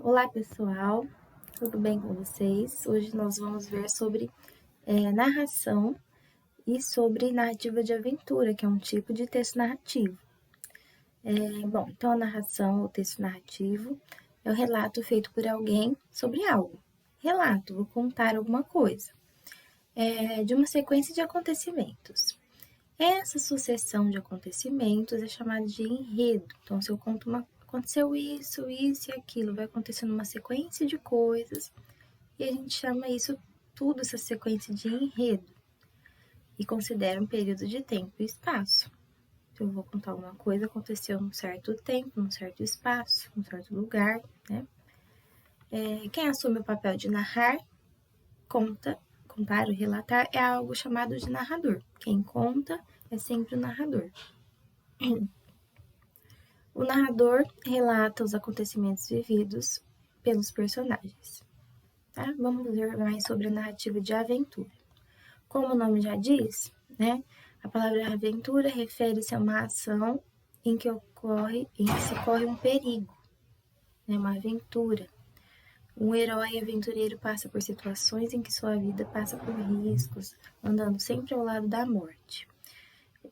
Olá pessoal, tudo bem com vocês? Hoje nós vamos ver sobre narração e sobre narrativa de aventura, que é um tipo de texto narrativo. Então a narração, o texto narrativo, é o relato feito por alguém sobre algo. Relato, vou contar alguma coisa, de uma sequência de acontecimentos. Essa sucessão de acontecimentos é chamada de enredo. Então, se eu conto aconteceu isso, isso e aquilo, vai acontecendo uma sequência de coisas e a gente chama isso tudo, essa sequência de enredo, e considera um período de tempo e espaço. Então, eu vou contar uma coisa, aconteceu num certo tempo, num certo espaço, num certo lugar, né? Quem assume o papel de narrar, contar ou relatar é algo chamado de narrador. Quem conta é sempre o narrador. O narrador relata os acontecimentos vividos pelos personagens. Tá? Vamos ver mais sobre a narrativa de aventura. Como o nome já diz, né? A palavra aventura refere-se a uma ação em que se corre um perigo, né? Uma aventura. Um herói aventureiro passa por situações em que sua vida passa por riscos, andando sempre ao lado da morte.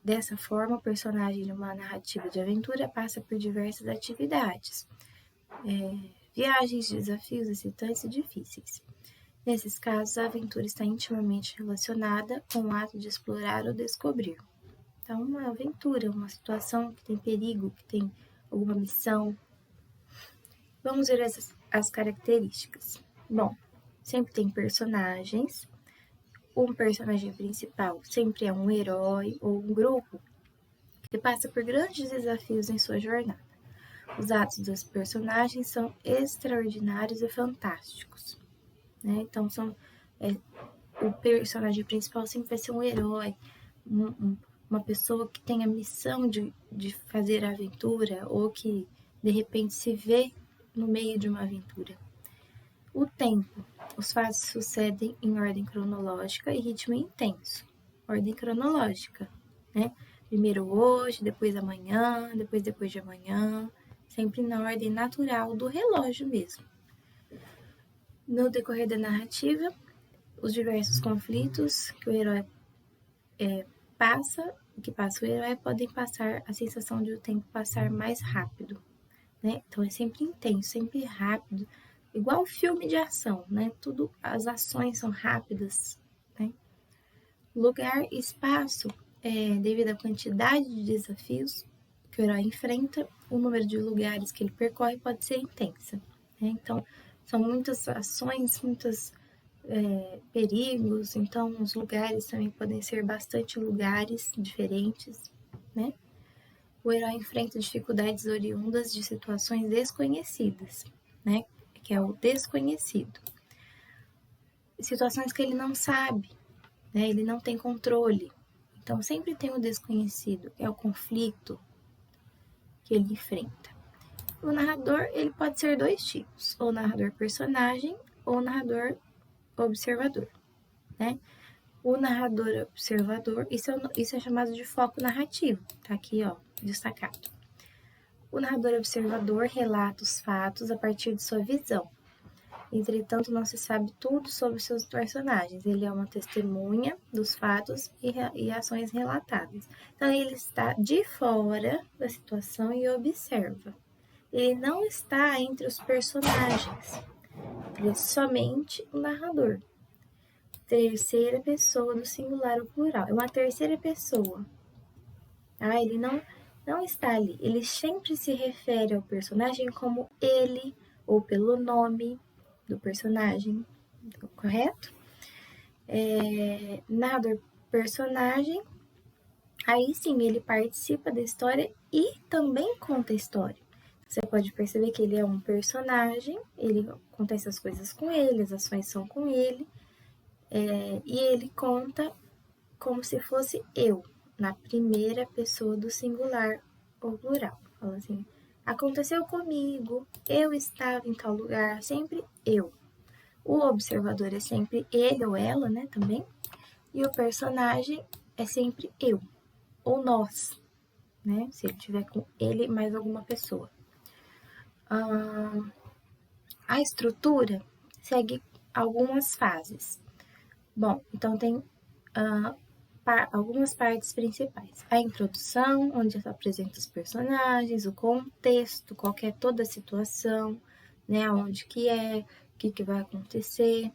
Dessa forma, o personagem de uma narrativa de aventura passa por diversas atividades, viagens, desafios excitantes e difíceis. Nesses casos, a aventura está intimamente relacionada com o ato de explorar ou descobrir. Então, uma aventura, uma situação que tem perigo, que tem alguma missão. Vamos ver as características. Bom, sempre tem personagens. Um personagem principal sempre é um herói ou um grupo que passa por grandes desafios em sua jornada. Os atos dos personagens são extraordinários e fantásticos. Né? Então, o personagem principal sempre vai ser um herói, uma pessoa que tem a missão de fazer a aventura ou que, de repente, se vê no meio de uma aventura. O tempo. Os fatos sucedem em ordem cronológica e ritmo intenso. Ordem cronológica, né? Primeiro hoje, depois amanhã, depois de amanhã, sempre na ordem natural do relógio mesmo. No decorrer da narrativa, os diversos conflitos que o herói passa o herói podem passar a sensação de o tempo passar mais rápido, né? Então é sempre intenso, sempre rápido, igual filme de ação, né? Tudo, as ações são rápidas, né? Lugar e espaço, devido à quantidade de desafios que o herói enfrenta, o número de lugares que ele percorre pode ser intensa, né? Então são muitas ações, muitos perigos, então os lugares também podem ser bastante lugares diferentes, né? O herói enfrenta dificuldades oriundas de situações desconhecidas, né? Que é o desconhecido. Situações que ele não sabe, né? Ele não tem controle. Então sempre tem o desconhecido, é o conflito que ele enfrenta. O narrador, ele pode ser dois tipos, ou narrador personagem ou narrador observador, né? O narrador observador, isso é chamado de foco narrativo, tá aqui, ó, destacado. O narrador observador relata os fatos a partir de sua visão. Entretanto, não se sabe tudo sobre seus personagens. Ele é uma testemunha dos fatos e ações relatadas. Então, ele está de fora da situação e observa. Ele não está entre os personagens. Ele é somente o narrador. Terceira pessoa do singular ou plural. É uma terceira pessoa. Ele não está ali. Ele sempre se refere ao personagem como ele ou pelo nome do personagem, correto? Narrador personagem, aí sim ele participa da história e também conta a história. Você pode perceber que ele é um personagem, ele acontece as coisas com ele, as ações são com ele, e ele conta como se fosse eu, na primeira pessoa do singular ou plural. Fala assim, aconteceu comigo, eu estava em tal lugar, sempre eu. O observador é sempre ele ou ela, né, também. E o personagem é sempre eu, ou nós, né, se ele tiver com ele mais alguma pessoa. A estrutura segue algumas fases. Bom, então tem algumas partes principais. A introdução, onde se apresenta os personagens, o contexto, qual que é toda a situação, né, onde que é, o que vai acontecer,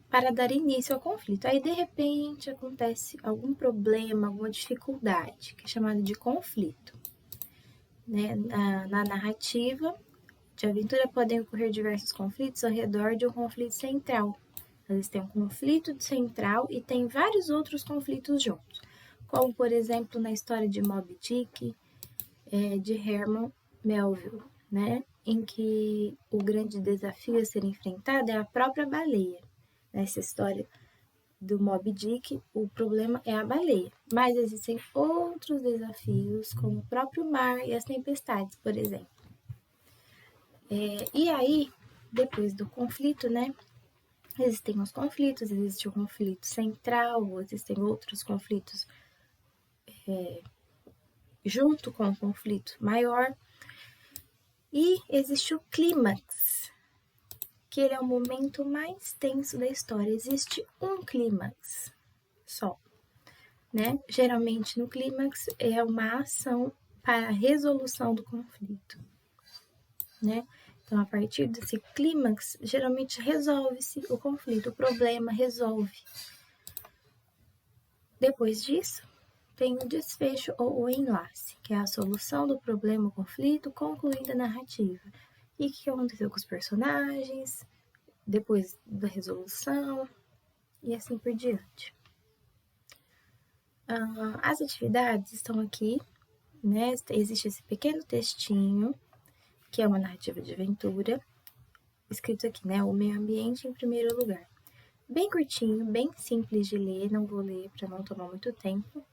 para dar início ao conflito. Aí, de repente, acontece algum problema, alguma dificuldade, que é chamado de conflito. Né? Na narrativa de aventura podem ocorrer diversos conflitos ao redor de um conflito central. Às vezes tem um conflito central e tem vários outros conflitos juntos, como, por exemplo, na história de Moby Dick, de Herman Melville, né? Em que o grande desafio a ser enfrentado é a própria baleia. Nessa história do Moby Dick, o problema é a baleia, mas existem outros desafios, como o próprio mar e as tempestades, por exemplo. E aí, depois do conflito, né? Existem os conflitos, existe o conflito central, existem outros conflitos junto com o conflito maior. E existe o clímax, que ele é o momento mais tenso da história. Existe um clímax só, né? Geralmente no clímax é uma ação para a resolução do conflito, né? Então, a partir desse clímax, geralmente resolve-se o conflito, o problema resolve. Depois disso, tem o desfecho ou o enlace, que é a solução do problema, o conflito, concluindo a narrativa. E o que aconteceu com os personagens, depois da resolução, e assim por diante. As atividades estão aqui, né? Existe esse pequeno textinho, que é uma narrativa de aventura, escrito aqui, né? O meio ambiente em primeiro lugar. Bem curtinho, bem simples de ler, não vou ler para não tomar muito tempo,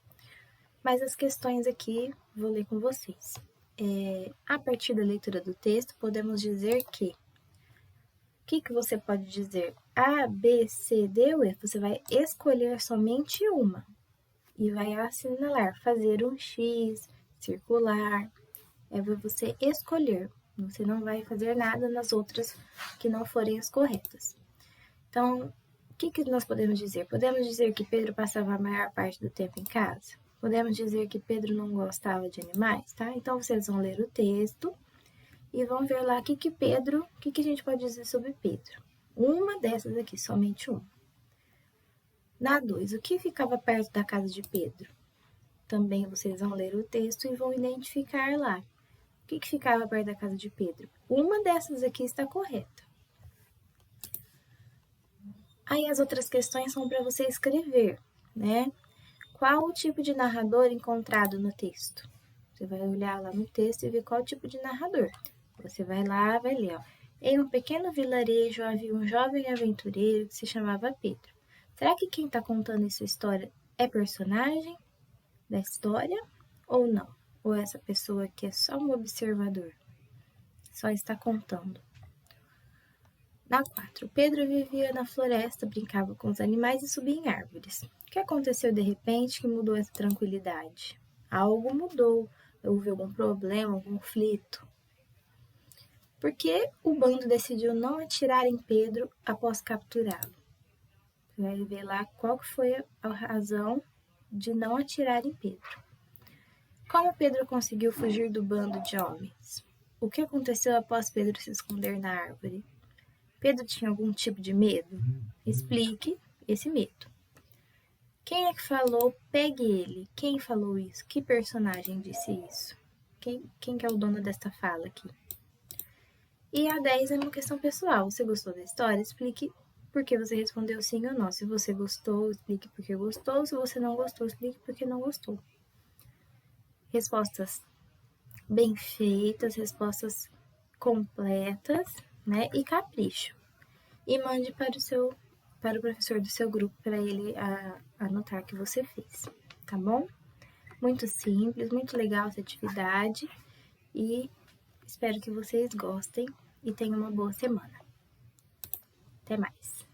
mas as questões aqui vou ler com vocês. A partir da leitura do texto, podemos dizer que o que você pode dizer? A, B, C, D ou E? Você vai escolher somente uma e vai assinalar, fazer um X, circular. É para você escolher. Você não vai fazer nada nas outras que não forem as corretas. Então, o que nós podemos dizer? Podemos dizer que Pedro passava a maior parte do tempo em casa? Podemos dizer que Pedro não gostava de animais, tá? Então, vocês vão ler o texto e vão ver lá o que a gente pode dizer sobre Pedro. Uma dessas aqui, somente uma. Na 2, o que ficava perto da casa de Pedro? Também vocês vão ler o texto e vão identificar lá. O que ficava perto da casa de Pedro? Uma dessas aqui está correta. Aí as outras questões são para você escrever, né? Qual o tipo de narrador encontrado no texto? Você vai olhar lá no texto e ver qual tipo de narrador. Você vai lá, vai ler, ó. Em um pequeno vilarejo havia um jovem aventureiro que se chamava Pedro. Será que quem está contando essa história é personagem da história ou não? Ou essa pessoa aqui é só um observador? Só está contando. Na 4, Pedro vivia na floresta, brincava com os animais e subia em árvores. O que aconteceu de repente que mudou essa tranquilidade? Algo mudou, houve algum problema, algum conflito. Por que o bando decidiu não atirar em Pedro após capturá-lo? Você vai ver lá qual foi a razão de não atirar em Pedro. Como Pedro conseguiu fugir do bando de homens? O que aconteceu após Pedro se esconder na árvore? Pedro tinha algum tipo de medo? Explique esse medo. Quem é que falou pegue ele? Quem falou isso? Que personagem disse isso? Quem que é o dono desta fala aqui? E a 10 é uma questão pessoal. Você gostou da história? Explique por que você respondeu sim ou não. Se você gostou, explique por que gostou. Se você não gostou, explique por que não gostou. Respostas bem feitas, respostas completas, né? E capricho. E mande para o professor do seu grupo para ele anotar que você fez, tá bom? Muito simples, muito legal essa atividade e espero que vocês gostem e tenham uma boa semana. Até mais!